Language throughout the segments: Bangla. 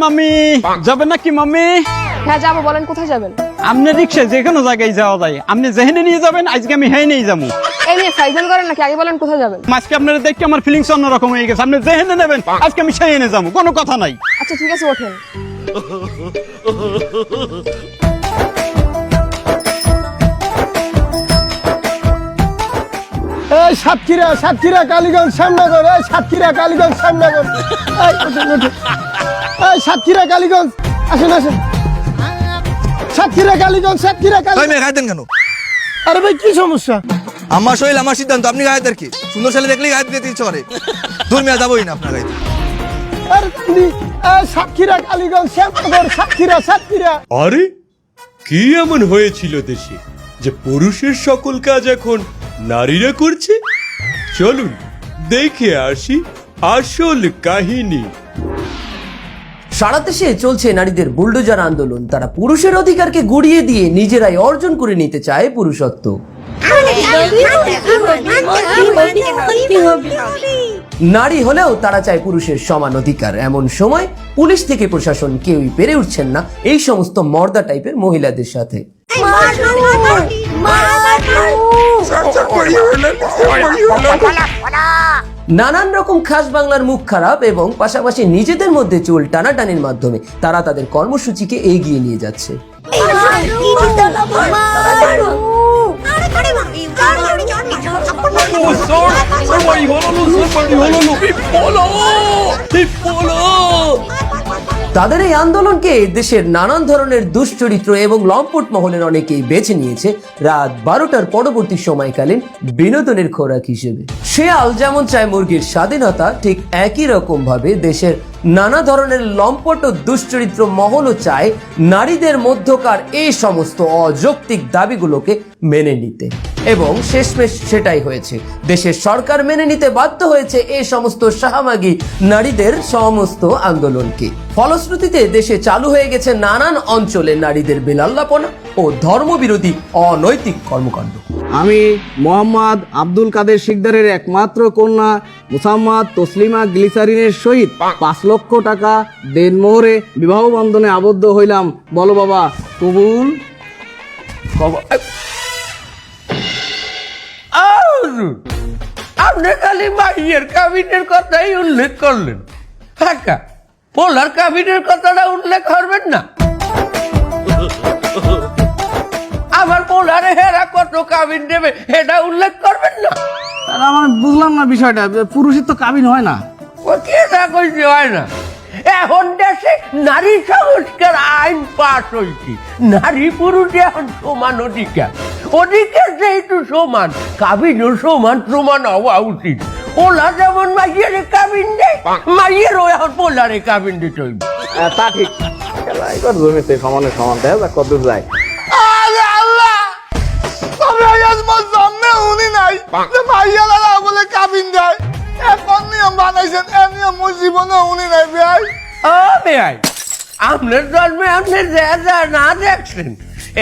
মামি যাবেন নাকি মামি? হ্যাঁ যাবো, বলেন কোথায় যাবেন? আপনি রিক্সায় যে কোনো জায়গায় যাওয়া যায়, আপনি যেখানে নিয়ে যাবেন আজকে আমি হ্যাঁ নিয়ে যাবো। এই নিয়ে ফাইজল করেন নাকি, আগে বলেন কোথায় যাবেন? আজকে আপনারা দেখে আমার ফিলিংস অন্যরকম হয়ে গেছে। আপনি যেখানে নেবেন আজকে আমি সেই এনে যাবো, কোনো কথা নাই। আচ্ছা ঠিক আছে, ওঠেন। এই সাতক্ষীরা কালীগঞ্জ শ্যামনগর, এই সাতক্ষীরা কালীগঞ্জ শ্যামনগর, এই ওঠেন, ওঠেন। এই সাতক্ষীরা কালীগঞ্জ, আসেন আসেন। সাতক্ষীরা কালীগঞ্জ। মেয়ে গায়ে দেন কেন? আরে ভাই কি সমস্যা? আমার শরীর আমার সিদ্ধান্ত, আপনি গায়ে দেন কি? সুন্দর ছেলে দেখলেই গায়ে দিতে ইচ্ছে করে। দূর মেয়ে যাবোই না আপনার গায়ে। আরে তুমি সাতক্ষীরা কালীগঞ্জ শ্যামনগর, সাতক্ষীরা। আরে কি এমন হয়েছিল দেশে যে পুরুষের সকল কাজ এখন নারীরা করছে? চলুন দেখে আসি আসল কাহিনী। সারা দেশে চলছে নারীদের বুলডোজার আন্দোলন। তারা পুরুষের অধিকারকে গুড়িয়ে দিয়ে নিজেরাই অর্জন করে নিতে চায় পুরুষত্ব। নারী হলেও তারা চায় পুরুষের সমান অধিকার। এমন সময় পুলিশ থেকে প্রশাসন কেউই পেরে উঠছেন না এই সমস্ত মর্দা টাইপের মহিলাদের সাথে। নানান রকম খাস বাংলার মুখ খারাপ এবং পাশাপাশি নিজেদের মধ্যে চুল টানাটানির মাধ্যমে তারা তাদের কর্মসূচিকে এগিয়ে নিয়ে যাচ্ছে। তাদের এই আন্দোলনকে দেশের নানান ধরনের দুশ্চরিত্র এবং লম্পট মহলের অনেকেই বেছে নিয়েছে রাত 12টার পরবর্তী সময়কালীন বিনোদনের খোরাক হিসেবে। শেয়াল যেমন চায় মুরগির স্বাধীনতা, ঠিক একই রকম ভাবে দেশের নানা ধরনের লম্পট ও দুশ্চরিত্র মহলও চায় নারীদের মধ্যকার এই সমস্ত অযৌক্তিক দাবিগুলোকে মেনে নিতে। এবং শেষমেশ সেটাই হয়েছে। দেশের সরকার মেনে নিতে বাধ্য হয়েছে এই সমস্ত শাহবাগী নারীদের সমস্ত আন্দোলনকে। ফলশ্রুতিতে দেশে চালু হয়ে গেছে নানান অঞ্চলে নারীদের বেলাল্লাপনা ও ধর্মবিরোধী অনৈতিক কর্মকাণ্ড। আমি মোহাম্মদ আব্দুল কাদের শিকদারের একমাত্র কন্যা মুসাম্মদ তসলিমা গ্লিসারিনের সহিত 5 লক্ষ টাকা দেনমোহরে বিবাহ বন্ধনে আবদ্ধ হইলাম। বলো বাবা কবুল? আপনি খালি মাইয়ের কাবিনের কথাই উল্লেখ করলেন, কাকা পোলার কাবিনের কথাটা উল্লেখ করবেন না? আমার পোলারে হেরা কত কাবিন দেবে এটা উল্লেখ করবেন না? আমার বুঝলাম না বিষয়টা, পুরুষের তো কাবিন হয় না। ও কে না কইতে হয় না? এখন দেশে নারী সংস্কার আইন পাস হয়েছে। নারী পুরুষ এখন সমান অধিকার। অধিকার যেহেতু সমান, কাবিনও সমান সমান হওয়া উচিত। পোলা যেমন মাইয়ের কাবিন দেয়, মাইয়েরও এখন পোলারে কাবিন দিতে হইবে। তা ঠিক, জমিতে সমানে সমান দেয় কত যায়। আরে আল্লাহ, তবে আজমল জন্মে উনি নাই যে ভাইয়ালারা বলে কাবিন দেয়। এখন নিয়ম বানাইছেন, এ নিয়ম মোর জীবনে উনি নাই ভাই। ও বেআই, আপনার জন্মে আপনি যা না দেখছেন,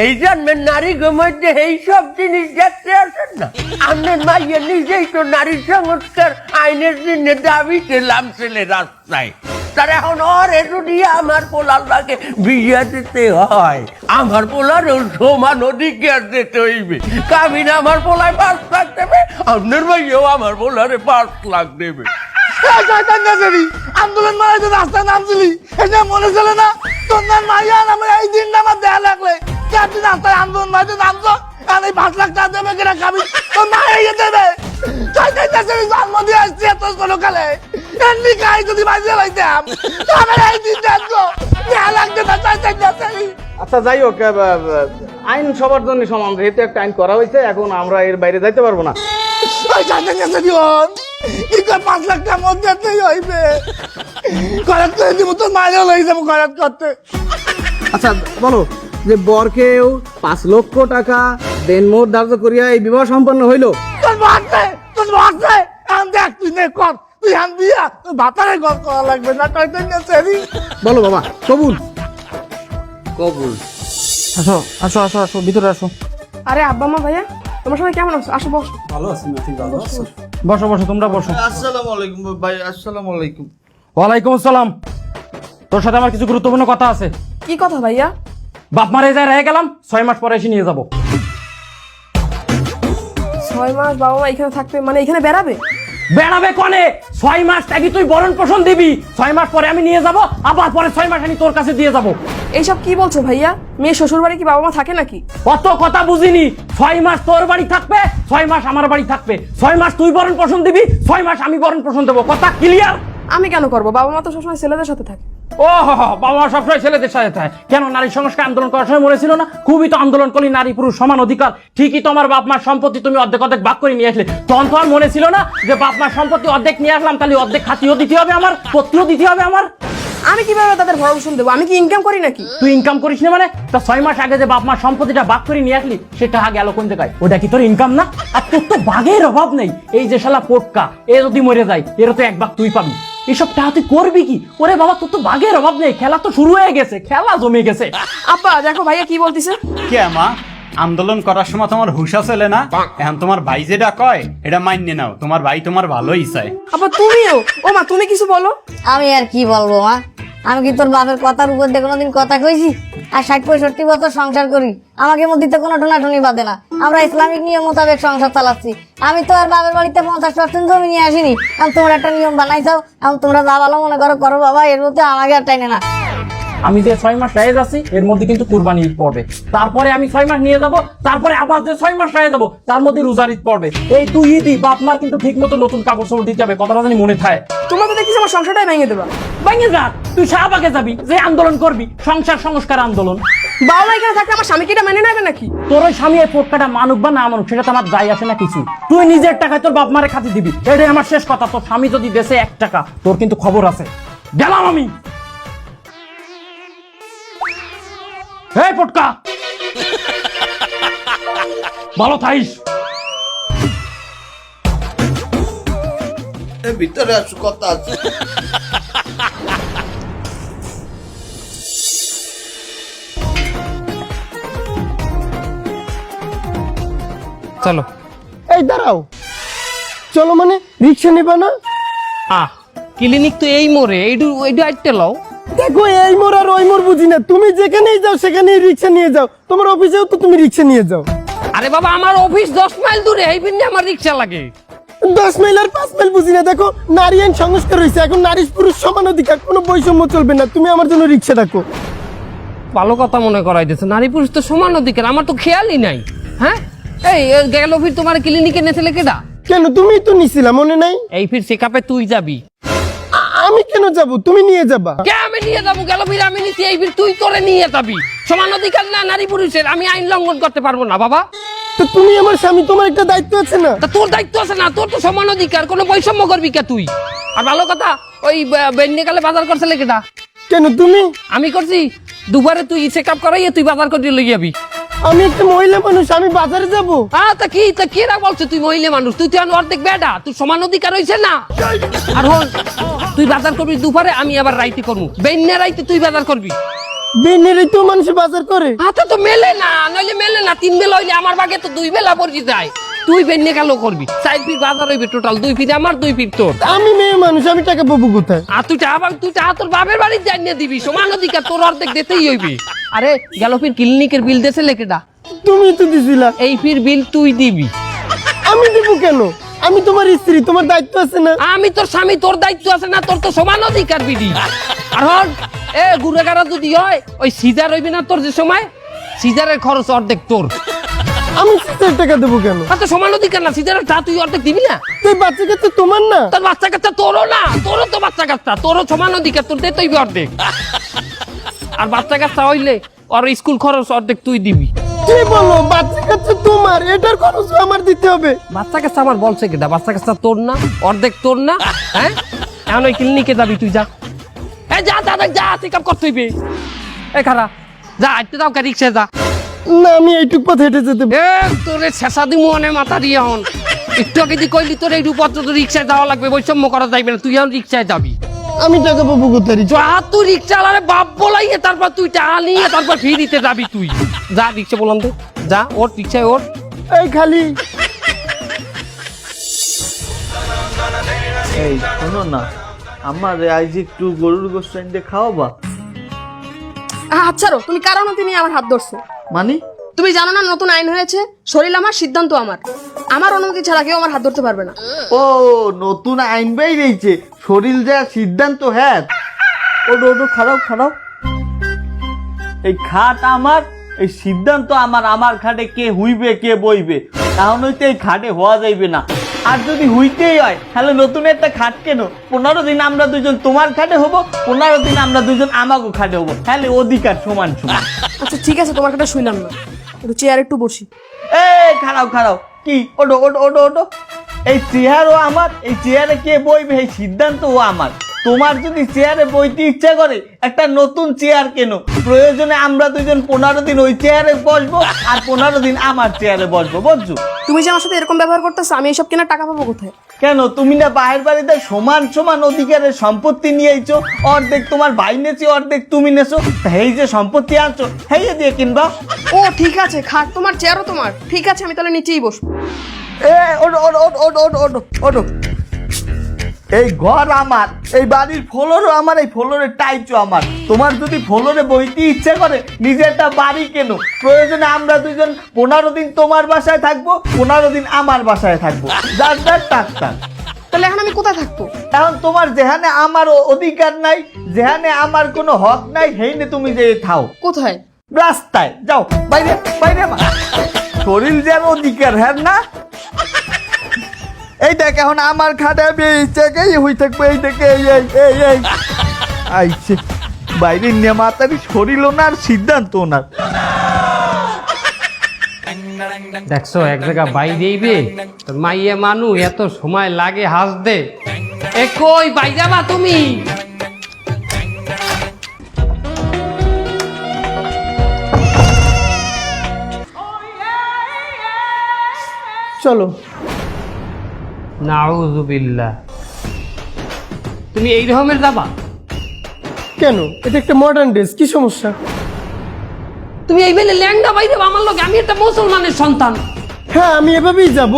এই জন্মের নারী মধ্যে এই সব জিনিস দেখতে আসেন না। আপনার মাইয়া নিজেই তো নারী সংস্কার আইনের জন্য দাবিতে নামছিলে রাস্তায়। তার এখন ওরে যদি আমার পোলারকে বিয়ে দিতে হয়, আমার পোলারও সমান অধিকার দিতে হইবে। কাবিন আমার পোলায় 5 লাখ দেবে, আপনার মাইয়াও আমার পোলারে 5 লাখ দেবে। আন্দোলন মানে তো রাস্তা নামছিলি, এটা মনে চলে না? তোর নাম মাইয়া নামে এই দিনটা আমার দেয়া লাগলে তুই রাস্তায় আন্দোলন মানে নামছো, আর এই 5 লাখ টাকা দেবে কিনা কাবিন তোর মাইয়া দেবে। জন্ম দিয়ে আসছি এত ছোটকালে, এমনি গায়ে যদি বাজিয়ে লাইতাম আমার এই দিনটা দেয়া লাগবে না। আচ্ছা যাই হোক, আইন সবার জন্য সমান, যেহেতু একটা আইন করা হয়েছে, এখন আমরা এর বাইরে যাইতে পারবো না। 5 লাখ টাকার মধ্যে হইবে, খরচ করে দিব, তোর মায়েরও লই যাবো খরচ করতে। আচ্ছা বলো যে বরকেও 5 লক্ষ টাকা দেনমোহর ধার্য করিয়া এই বিবাহ সম্পন্ন হইলো। তোর ভাবছে দেখ, তুই নে কর, তুই হান দিয়া তোর ভাতারে গল করা লাগবে না। বলো বাবা কবুল? কবুল। আসো আসো আসো আসো, ভিতরে আসো। আরে আব্বা মা ভাইয়া, তোমার সবাই কেমন আছো? আসো বসো। ভালো আছি না? ঠিক ভালো আছি। বসো বসো, তোমরা বসো। আসসালামু আলাইকুম ভাই। আসসালামু আলাইকুম। ওয়ালাইকুম আসসালাম। তোর সাথে আমার কিছু গুরুত্বপূর্ণ কথা আছে। কি কথা ভাইয়া? বাপ মারে যায় রয়ে গেলাম, 6 মাস পরে এসে নিয়ে যাবো। 6 মাস বাবা মা এখানে থাকবে, মানে এখানে বেড়াবে? বেড়াবে কনে? 6 মাস থাকি তুই বরণ পোষণ দিবি, 6 মাস পরে আমি নিয়ে যাব, আবার পরে 6 মাস আমি তোর কাছে দিয়ে যাব। এইসব কি বলছো ভাইয়া? মেয়ে শ্বশুর বাড়ি কি বাবা মা থাকে নাকি? অত কথা বুঝিনি। 6 মাস তোর বাড়ি থাকবে, 6 মাস আমার বাড়ি থাকবে, 6 মাস তুই বরণ পোষণ দিবি, 6 মাস আমি বরণ পোষণ দেবো। কথা ক্লিয়ার? আমি কেন করবো? বাবা মা তো সবসময় ছেলেদের সাথে থাকে। ও বাবা সবসময় ছেলেদের সাথে থাকে কেন? নারী সংস্কার আন্দোলন করার সময় মরেছিল না? খুবই তো আন্দোলন করলি, নারী পুরুষ সমান অধিকার। ঠিকই তো আমার বাপ মার সম্পত্তি তুমি অর্ধেক অর্ধেক ভাগ করে নিয়ে আসলে, তখন তো আর মনে ছিল না যে বাপ মার সম্পত্তি অর্ধেক নিয়ে আসলাম, তাহলে অর্ধেক খাতিও দিতে হবে আমার, পত্রিও দিতে হবে আমার। আমি কিভাবে তাদের ভরণ দেবো? আমি কি ইনকাম করি নাকি? তুই ইনকাম করিস না মানে? তা 6 মাস আগে যে বাপ মার সম্পত্তিটা ভাগ করে নিয়ে আসলি, সেটা গেল কোন জায়গায়? ওটা কি তোর ইনকাম না? আর তোর তো ভাগের অভাব নেই। এই যে শালা পোটকা, এ যদি মরে যায়, এর তো 1 ভাগ তুই পাবি। এসব টাকা তুই করবি কি? ওরে বাবা, তোর তো ভাগের অভাব নেই, খেলা তো শুরু হয়ে গেছে, খেলা জমে গেছে। আব্বা দেখো ভাইয়া কি বলতিছে। কে মা, আন্দোলন করার সময় তোমার হুশ আসলে না? এখন তোমার ভাই যেটা কয় এটা মান্য নাও, তোমার ভাই তোমার ভালোই চায়। আব্বা তুমিও? ও মা তুমি কিছু বলো। আমি আর কি বলবো মা, আমি কি তোর বাপের কথার উপর দিয়ে কোনোদিন কথা কইছি? আর 60-65 বছর সংসার করি, আমাকে মধ্যে তো কোনো ঠোনাঠুনি বাঁধে না। আমরা ইসলামিক নিয়ম মোতাবেক সংসার চালাচ্ছি। আমি তো আর বাবার বাড়িতে 50% জমি নিয়ে আসিনি। এখন তোমরা একটা নিয়ম বানাইছাও, এখন তোমরা যা ভালো মনে করো করো বাবা, এর মধ্যে আমাকে আর টাইনে না। আমি যে 6 মাস রয়ে যাচ্ছি, এর মধ্যে কিন্তু কুরবানি ঈদ পড়বে, তারপরে আমি 6 মাস নিয়ে যাব, তারপরে আবার যে 6 মাস রয়ে যাবো, তার মধ্যে রোজার ঈদ পড়বে। এই তুই ঈদই বাপ মার কিন্তু ঠিক মতো নতুন কাপড় চোপড় দিতে হবে, কথাটা জানি মনে থাকে। তোমরা তো দেখছি আমার সংসারটাই ভেঙে দেবা। ভেঙে যা, তুই শাহবাগে যাবি, যে আন্দোলন করবি, সংসার সংস্কার আন্দোলন। বাবা মা এখানে থাকলে আমার স্বামীকে এটা মেনে নেবে নাকি? তোর ওই স্বামী এই পোটকাটা মানুক বা না মানুক, সেটা তো আমার যাই আসে না কিছু। তুই নিজের টাকায় তোর বাপ মারে খাতি দিবি, এটাই আমার শেষ কথা। তোর স্বামী যদি দেশে 1 টাকা, তোর কিন্তু খবর আছে। গেলাম আমি। এই পোটকা, ভালো থাইস। ভিতরে আসু, কথা আছে। চলো। এই দাঁড়াও, চলো মানে রিক্সা নেবা না? ক্লিনিক তো এই মোড়ে, এইটু আইতে লও। দেখো এই মোড় আর ওই মোড় বুঝি না, তুমি যেখানেই যাও সেখানেই রিক্সা নিয়ে যাও। তোমার অফিসেও তো তুমি রিক্সা নিয়ে যাও। আরে বাবা, আমার অফিস 10 মাইল দূরে, এই পিনে আমার রিক্সা লাগে। 10 মাইল আর 5 মাইল বুঝি না। দেখো নারী আইন সংস্কার হয়েছে, এখন নারী পুরুষ সমান অধিকার, কোনো বৈষম্য চলবে না। তুমি আমার জন্য রিক্সা ডাকো। ভালো কথা মনে করাই দিয়েছে, নারী পুরুষ তো সমান অধিকার, আমার তো খেয়ালই নাই। হ্যাঁ, এই গেল ফির তোমার ক্লিনিকে নেছিলে কেডা? কেন, তুমি তো নিছিলা, মনে নাই? এই ফির চেকআপে তুই যাবি। আমি কেন যাব? তুমি নিয়ে যাবা। কে আমি নিয়ে যাবো? গেল ফির আমি নিচ্ছি, এই ফির তুই তোরে নিয়ে যাবি। সমান অধিকার না নারী পুরুষের, আমি আইন লঙ্ঘন করতে পারবো না বাবা। তো তুমি আমার স্বামী, তোমার একটা দায়িত্ব আছে না? তা তোর দায়িত্ব আছে না? তোর তো সমান অধিকার, কোনো বৈষম্য করবি কে তুই? আর ভালো কথা, ওই বেন্যকালে বাজার করছিলে কেডা? কেন তুমি? আমি করছি। দুবারে তুই চেকআপ করাইয়ে তুই বাজার করে লই যাবি। আমি একটা মহিলা মানুষ, আমি বাজারে যাব। তা কি রা বলছে তুই মহিলা মানুষ? তুই তো অর্ধেক বেডা, তুই সমান অধিকার হইছে না? আর হন, তুই বাজার করবি দুপুরে, আমি আবার রাইতে করবো। বেন্যা রাইতে তুই বাজার করবি। বেনেরই তো মানুষ বাজার করে। হাতে তো মেলে না, নইলে মেলে না। 3 বেলা হইলে আমার বাগে তো 2 বেলা পড়ি যায়। তুই বেন্যা কালো করবি, 4 ফিট বাজার হইবে টোটাল, 2 ফিট আমার 2 ফিট তোর। আমি মেয়ে মানুষ, আমি টাকা পাবো কোথায়? আর তুই টাকা তোর বাপের বাড়ি জানিয়ে দিবি। সমান অধিকার তোর অর্ধেক দিতেই হইবে। আরে গেল ফির ক্লিনিকের বিল দেছে লেকেটা? তুমি তো দিছিলা। এই ফির বিল তুই দিবি। আমি দিব কেন? আমি তোমার স্ত্রী, তোমার দায়িত্ব আছে না? আমি তোর স্বামী, তোর দায়িত্ব আছে না? তোর তো সমান অধিকার বিধি। আর হন, গুড়াগাড়া যদি হয়, ওই সিজার হইবি না তোর যে সময়, সিজারের খরচ অর্ধেক তোর। আমি সিজার টাকা দেবো কেন? আর তো সমান অধিকার না, সিজারের টা তুই অর্ধেক দিবি না? তুই বাচ্চা কাচ্চা তোমার না? তোর বাচ্চা কাচ্চা তোরও না, তোরও তো বাচ্চা কাচ্চা, তোরও সমান অধিকার, তোর দিতে হইবে অর্ধেক। আর বাচ্চা কাচ্চা হইলে ওর স্কুল খরচ অর্ধেক তুই দিবি। কি বলো, বাচ্চা কাচ্চা তোমার, এটার খরচ আমার দিতে হবে? বাচ্চা কাচ্চা আমার বলছে কেটা? বাচ্চা কাচ্চা তোর না, অর্ধেক তোর না? হ্যাঁ, এখন ওই ক্লিনিকে যাবি তুই, যা। যা চেকআপ করতে হইবে। খারা যা, আইতে দাও রিক্সা যা। না, আমি এইটুক পথ হেঁটে যেতে। তোরে ছেঁচা দিমু অনে মাথা দিয়ে হন। একটু আগে দিয়ে কইলি তোর এইটু পথ তো রিক্সায় যাওয়া লাগবে, বৈষম্য করা যাইবে না। তুই এখন রিক্সায় যাবি। আমি টাকা পাবো কোথায়? যা, তুই রিক্সা আলারে বাপ বলাইয়ে তারপর তুই টাকা নিয়ে তারপর ফিরিতে যাবি তুই। যা রিক্সা বললাম তো, যা ওর রিক্সায় ওর। এই খালি এই শোনো না, আমার আজ একটু গরুর গোস্ত এনে খাওয়াবা? আচ্ছা রো, তুমি কার অনুমতি নিয়ে আমার হাত ধরছো? মানে তুমি জানো না নতুন আইন হয়েছে, শরীর আমার সিদ্ধান্ত আমার। আমার অনুমতি ছাড়া কেউ আমার হাত ধরতে পারবে না। ও নতুন আইন বেরিয়েছে, শরীর যা সিদ্ধান্ত। হ্যাঁ ওটো ওটো খারাপ খারাপ। এই খাট আমার, এই সিদ্ধান্ত আমার। আমার খাটে কে হুইবে কে বইবে, তাহলে হইতে এই খাটে হওয়া যাইবে না। আর যদি হইতেই হয় তাহলে নতুন একটা খাট কেন? 15 দিন আমরা দুজন তোমার খাটে হবো, 15 দিন আমরা দুজন আমাকে খাটে হবো, তাহলে অধিকার সমান সমান। আচ্ছা ঠিক আছে, তোমার কথা শুনলাম না, একটু চেয়ার একটু বসি। এই খারাপ খারাপ কি? ওটো ওটো ওটো ওটো। এই চেয়ারও আমার, এই চেয়ারে কে বইবে এই সিদ্ধান্তও আমার। তোমার যদি চেয়ারে বইতে ইচ্ছা করে একটা নতুন চেয়ার কেন, প্রয়োজনে আমরা দুজন 15 দিন ওই চেয়ারে বসবো আর 15 দিন আমার চেয়ারে বসবো, বুঝছো? তুমি যে আমার সাথে এরকম ব্যবহার করতেছো, আমি এইসব কেনার টাকা পাবো কোথায়? কেন তুমি না বাহির বাড়িতে সমান সমান অধিকারের সম্পত্তি নিয়েছো? অর্ধেক তোমার ভাই নেছে, অর্ধেক তুমি নেছো, এই যে সম্পত্তি আনছো হেই দিয়ে কিনবা। ও ঠিক আছে, খাট তোমার, চেয়ারও তোমার, ঠিক আছে আমি তাহলে নিচেই বসবো। ওটো ওটো ওটো ওটো ওটো ওটো ওটো। এই ঘর আমার, এই বাড়ির ফ্লোরও আমার, এই ফ্লোরের টাইচও আমার। তোমার যদি ফ্লোরে বইতে ইচ্ছে করে নিজে একটা বাড়ি কেন, প্রয়োজনে আমরা দুজন 15 দিন তোমার বাসায় থাকবো, 15 দিন আমার বাসায় থাকবো, যার যার টাকটাক। তাহলে এখন আমি কোথায় থাকবো? এখন তোমার যেখানে আমার অধিকার নাই, যেখানে আমার কোনো হক নাই, সেইনে তুমি যে থাও। কোথায়? রাস্তায় যাও, বাইরে বাইরে। শরীর যেন অধিকার, হ্যাঁ না? এই দেখ এখন আমার খাটে বেঁচে হই থাকবো, এই দেখে এই এই এই এই আইছে বাইরে নিয়ে মাতারি শরীর ওনার, সিদ্ধান্ত ওনার। দেখছো এক জায়গা বাই দিইবে তোর মাইয়ে মানু এত সময় লাগে হাসতে। এ কই বাই যাবা তুমি? চলো। নাউজুবিল্লাহ, তুমি এই রকমের যাবা? কেন? এটা একটা মডার্ন ড্রেস, কি সমস্যা? তুমি এই বেলে ল্যাংডা বাই দেবা আমার লোক? আমি একটা মুসলমানের সন্তান। হ্যাঁ আমি এভাবেই যাব।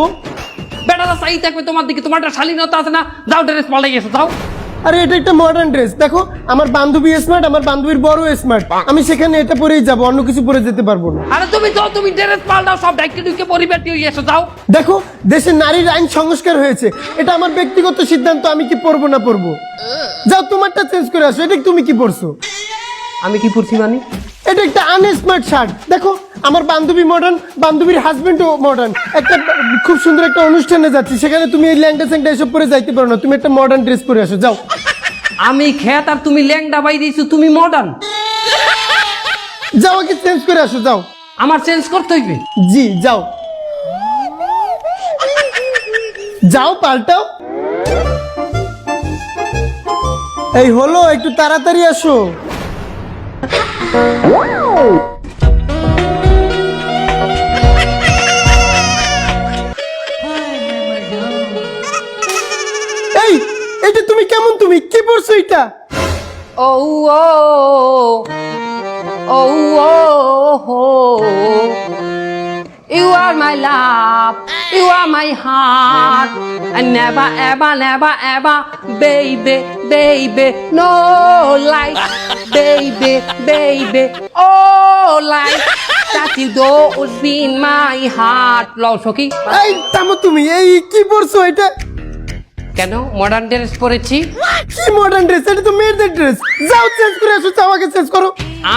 বেটারা চাই থাকবে তোমার দিকে, তোমার একটা শালীনতা আছে না? যাও ড্রেস পাল্টাই গেছো, যাও। আরে এটা একটা মডার্ন ড্রেস, দেখো আমার বান্ধবী স্মার্ট, আমার বান্ধবীর বড় স্মার্ট, আমি সেখানে এটা পরেই যাব, অন্য কিছু পরে যেতে পারবো না। আরে তুমি যাও, তুমি ড্রেস পাল্টাও, সব ডাইকে ডুইকে পরিবারটি হয়ে এসো, যাও। দেখো দেশে নারীর আইন সংস্কার হয়েছে, এটা আমার ব্যক্তিগত সিদ্ধান্ত, আমি কি পরবো না পরবো। যাও তোমারটা চেঞ্জ করে আসো। এটা তুমি কি পরছো? আমি কি পড়ছি মানে? এটা একটা আনস্মার্ট শার্ট। দেখো আমার বান্ধবী মডার্ন, বান্ধবীর হাজবেন্ডও মডার্ন, একটা খুব সুন্দর একটা অনুষ্ঠানে যাচ্ছি, সেখানে তুমি এই ল্যাংটা স্যাংটা এসব পরে যাইতে পারো না, তুমি একটা মডার্ন ড্রেস পরে আসো, যাও। আমি খেত আর তুমি ল্যাংডা বাই দিয়েছো, তুমি মডার্ন। যাও আগে চেঞ্জ করে আসো, যাও। আমার চেঞ্জ করতে হইবে? জি যাও যাও, পাল্টাও। এই হলো, একটু তাড়াতাড়ি আসো। এই এটা তুমি কেমন, তুমি কি পড়ছো এটা? ও ও ও ও You are my love, you are my heart, and never, ever, never, ever, baby, baby, no life, baby, baby, oh life, that you don't be in my heart. লও সখী। এই থামো তুমি, এই কি পড়ছো এটা? কেন মডার্ন ড্রেস পরেছি? কি মডার্ন ড্রেস? এটা তো মেয়েদের ড্রেস। যাও চেঞ্জ করে আসো, যাও আগে চেঞ্জ করো।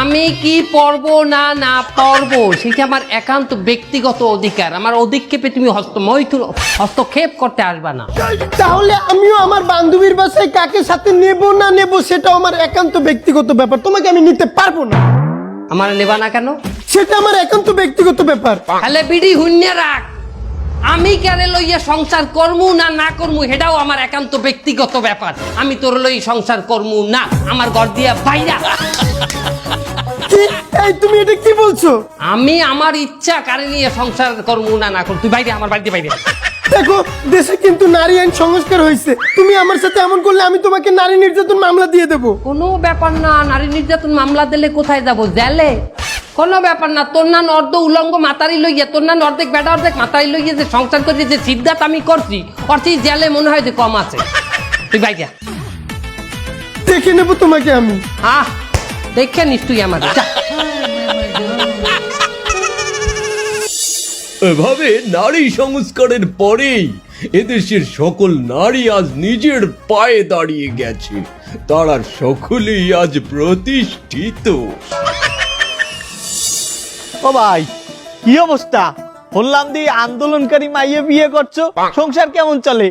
আমি কি পরবো না না পরবো সেটা আমার একান্ত ব্যক্তিগত অধিকার। আমার অধিক্ষেপে তুমি হস্তক্ষেপ করতে আসবা না। তাহলে আমিও আমার বান্ধবীর বাসায় কাকে সাথে নেব না নেব সেটা আমার একান্ত ব্যক্তিগত ব্যাপার, তোমাকে আমি নিতে পারবো না। আমার নেবা না কেন? সেটা আমার একান্ত ব্যক্তিগত ব্যাপার। তাহলে বিড়ি হুন্যে রাখ, আমি কেন লইয়া সংসার করমু না না করমু সেটাও আমার একান্ত ব্যক্তিগত ব্যাপার। আমি তোর লই সংসার করমু না, আমার ঘর দিয়া বাইরা। কি? এই তুমি এটা কি বলছো? আমি আমার ইচ্ছা কারে নিয়ে সংসার করমু না না করমু, তুই বাইরে, আমার বাড়িতে বাইরে। দেখো দেশে কিন্তু নারী আইন সংস্কার হয়েছে, তুমি আমার সাথে এমন করলে আমি তোমাকে নারী নির্যাতন মামলা দিয়ে দেবো। কোনো ব্যাপার না, নারী নির্যাতন মামলা দিলে কোথায় যাব? জেলে। কোনো ব্যাপার না, তোর নান অর্ধ উলঙ্গ মাতারি লইয়া, তোর নান অর্ধেক বেটা অর্ধেক মাতারি লইয়া যে সংসার করি, যে সিদ্ধান্ত আমি করছি, অর্থে জেলে মনে হয় যে কম আছে। তুই বাইরে। দেখে নেবো তোমাকে আমি। আহ দেখে নিস তুই আমার যা। এভাবে নারী সংস্কারের পরেই এদেশের সকল নারী আজ নিজের পায়ে দাঁড়িয়ে গেছে, তারা সকলেই আজ প্রতিষ্ঠিত। ও ভাই কি অবস্থা? বললাম দি আন্দোলনকারী মাইয়ে বিয়ে করছো, সংসার কেমন চলে?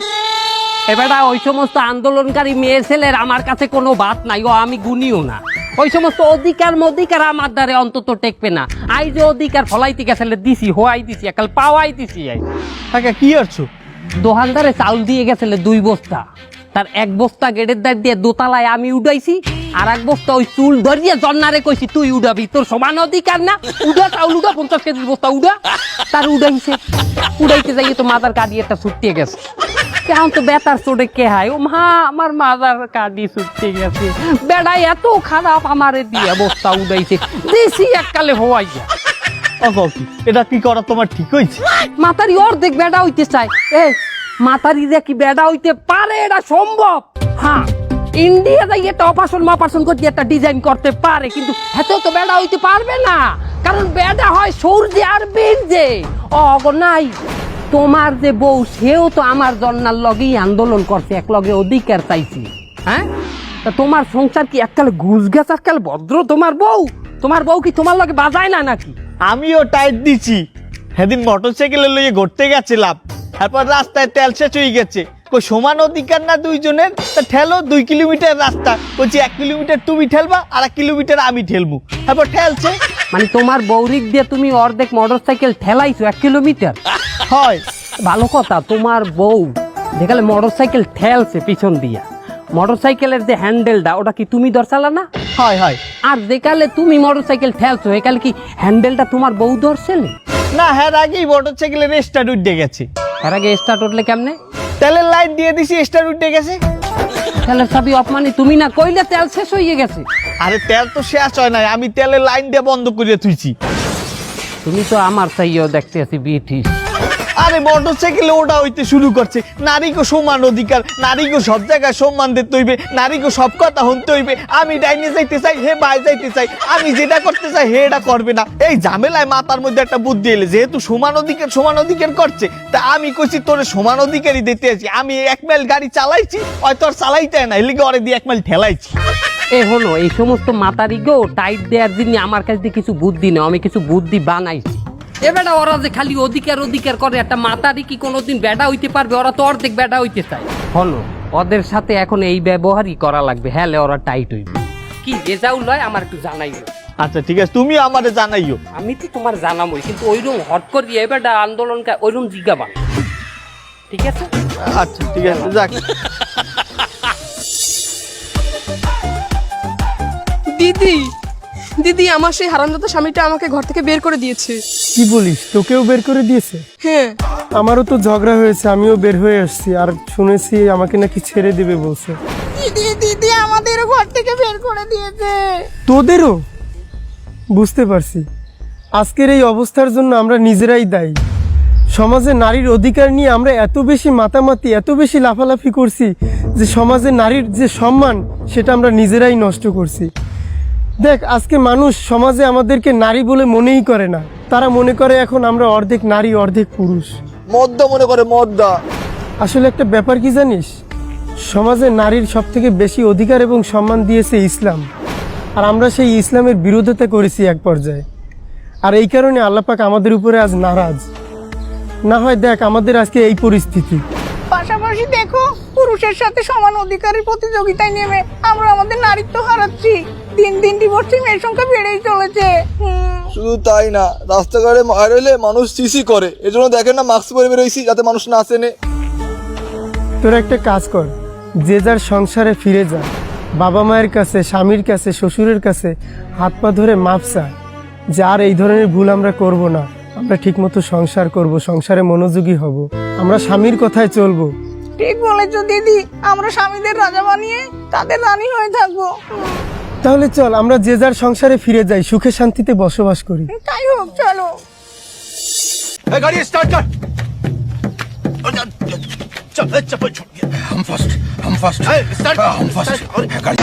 এবারে ওই সমস্ত আন্দোলনকারী মেয়ে ছেলের আমার কাছে কোনো বাত নাই, ও আমি গুনিও না। ওই সমস্ত অধিকার আমার দ্বারে অন্তত টেকবে না। আই যে অধিকার ফলাইতে গেছে দিছি, হোয়াই দিছি, একাল পাওয়াই দিছি। টাকা কি করছো? দোকানদারে চাউল দিয়ে গেছিল 2 বস্তা, তার 1 বস্তা গেটের দ্বার দিয়ে দোতলায় আমি উঠাইছি, আর 1 বস্তা ওই চুল ধরিয়ে জন্নারে কইছি তুই উড়াবি, তোর সমান অধিকার না, উড়া চাউল উড়া 50 কেজির বস্তা উড়া। তার উড়াইছে, উড়াইতে যাইয়ে তো মাথার কাটি একটা ছুটিয়ে গেছে। কেমন তো বেতার চোটে কে হায়, ও মা আমার মাথার কাটি ছুটতে গেছে। বেড়া এত খারাপ আমারে দিয়ে বস্তা উড়াইছে, দিছি এককালে হওয়াইয়া। এটা কি করা তোমার ঠিক হয়েছে? মাতারি অর্ধেক বেড়া হইতে চায়, মাতারি যে কি বেড়া হইতে পারে এটা সম্ভব। হ্যাঁ, ইন্ডিয়া যাই একটা অপারেশন করতে একটা ডিজাইন করতে পারে, কিন্তু হেতেও তো বেড়া হইতে পারবে না, কারণ বেড়া হয় সূর্যে আর বীর্যে। অগো নাই তোমার যে বউ, সেও তো আমার জন্নার লগেই আন্দোলন করছে, এক লগে অধিকার চাইছি। হ্যাঁ, তা তোমার সংসার কি এককালে ঘুষ গেছে, এককাল ভদ্র তোমার বউ কি তোমার লগে বাজায় না নাকি? আমিও টাইট দিছি, সেদিন মোটরসাইকেলে লইয়ে ঘুরতে গেছিলাম, তারপর রাস্তায় তেল শেষ হয়ে গেছে। কই সমান অধিকার না দুইজনের? তা ঠেলো 2 কিলোমিটার রাস্তা, বলছি 1 কিলোমিটার তুমি ঠেলবা আর 1 কিলোমিটার আমি ঠেলবো, তারপর ঠেলছে। মানে তোমার বৌরিক দিয়ে তুমি অর্ধেক মোটরসাইকেল ঠেলাইছো 1 কিলোমিটার? হয় ভালো কথা, তোমার বউ যেখানে মোটরসাইকেল ঠেলছে পিছন দিয়া, মোটরসাইকেলের যে হ্যান্ডেলটা ওটা কি তুমি ধরছালা না? হয় হয়। আর যেকালে তুমি মোটরসাইকেল ঠেলছো একালে কি হ্যান্ডেলটা তোমার বউ ধরছিলে? না, হ্যাঁ আগেই মোটরসাইকেলের স্টার্ট উঠে গেছে। এর আগে স্টার্ট উঠলে কেমনে? তেলের লাইট দিয়ে দিছি, স্টার্ট উঠে গেছে। তেলের চাবি অপমানি তুমি না কইলে তেল শেষ হয়ে গেছে। আরে তেল তো শেষ হয় নাই, আমি তেলের লাইন দিয়ে বন্ধ করে থুইছি। তুমি তো আমার চাইও দেখতে আছি ব্রিটিশ। আরে মোটরসাইকেলে ওটা হইতে শুরু করছে, নারীকে সমান অধিকার, নারীকে সব জায়গায় সম্মান দিতে হইবে, নারীকে সব কথা শুনতে হইবে। আমি ডাইনে যাইতে চাই, হে বাই যাইতে চাই, আমি যেটা করতে চাই হে এটা করবে না। এই ঝামেলায় মাথার মধ্যে একটা বুদ্ধি এলে, যেহেতু সমান অধিকার করছে, তা আমি কইছি তোরে সমান অধিকারই দিতে আছি। আমি 1 মাইল গাড়ি চালাইছি, হয়তো আর চালাইতে না, এলিগে ওরে দিয়ে 1 মাইল ঠেলাইছি। হলো এই সমস্ত মাতারি গো টাইট দেওয়ার জন্য আমার কাছে কিছু বুদ্ধি নেই, আমি কিছু বুদ্ধি বানাইছি। বেটা ওরা যে খালি অধিকার করে, একটা মাতারি কি কোনোদিন বেটা হইতে পারবে? ওরা তো অর্ধেক বেটা হইতে চায়। হলো ওদের সাথে এখন এই ব্যবহারই করা লাগবে, হ্যাঁ ওরা টাইট হইবে। কি রেজাউল হয় আমার একটু জানাইও। আচ্ছা ঠিক আছে, তুমি আমারে জানাইও। আমি তো তোমার জানাবই, কিন্তু ওইরকম হট করি এবারটা আন্দোলনটা ওইরকম জিজ্ঞাবা, ঠিক আছে? আচ্ছা ঠিক আছে, যাক। দিদি আমার সেই হারামজাদা স্বামীটা আমাকে ঘর থেকে বের করে দিয়েছে। কি বলিস, তোকেও বের করে দিয়েছে? হ্যাঁ, আমারও তো ঝগড়া হয়েছে, আমিও বের হয়ে আসছি, আর শুনেছি আমাকে নাকি ছেড়ে দিবে বলছে। দিদি আমাদেরও ঘর থেকে বের করে দিয়েছে। তোদেরও? বুঝতে পারছি, আজকের এই অবস্থার জন্য আমরা নিজেরাই দায়ী। সমাজে নারীর অধিকার নিয়ে আমরা এত বেশি মাতামাতি, এত বেশি লাফালাফি করছি যে সমাজে নারীর যে সম্মান সেটা আমরা নিজেরাই নষ্ট করছি। দেখ, আজকে মানুষ সমাজে আমাদেরকে নারী বলে মনেই করে না, তারা মনে করে এখন আমরা অর্ধেক নারী অর্ধেক পুরুষ, মদ্দা মনে করে, মদ্দা। আসলে একটা ব্যাপার কি জানিস, সমাজে নারীর সব থেকে বেশি অধিকার এবং সম্মান দিয়েছে ইসলাম, আর আমরা সেই ইসলামের বিরোধিতা করেছি এক পর্যায়ে, আর এই কারণে আল্লাহ পাক আমাদের উপরে আজ নারাজ। না হয় দেখ আমাদের আজকে এই পরিস্থিতি। পাশাপাশি দেখো, পুরুষের সাথে সমান অধিকারের প্রতিযোগিতায় নেমে আমরা আমাদের নারীত্ব হারাচ্ছি। দিন দিন ডিভোর্সি মেয়ের সংখ্যা বেড়েই চলেছে। শুধু তাই না, রাস্তাঘাটে মার হইলে মানুষ সিসি করে, এজন্য দেখেন না মাস্ক পরে বেরোইছি যাতে মানুষ না চেনে। তোরা একটা কাজ কর, যে যার সংসারে ফিরে যা, বাবা মায়ের কাছে, স্বামীর কাছে, শ্বশুরের কাছে হাত পা ধরে মাপ চা, যে আর এই ধরনের ভুল আমরা করব না, আমরা ঠিকমতো সংসার করব, সংসারে মনোযোগী হব, আমরা স্বামীর কথায় চলবো। ঠিক বলেছো দিদি, আমরা স্বামীদের রাজা বানিয়ে তাদের রানী হয়ে থাকবো। তাহলে চল আমরা যে যার সংসারে ফিরে যাই, সুখে শান্তিতে বসবাস করি। তাই হোক, চলো। গাড়ি স্টার্ট কর। চল, हम फर्स्ट, स्टार्ट, हम फर्स्ट।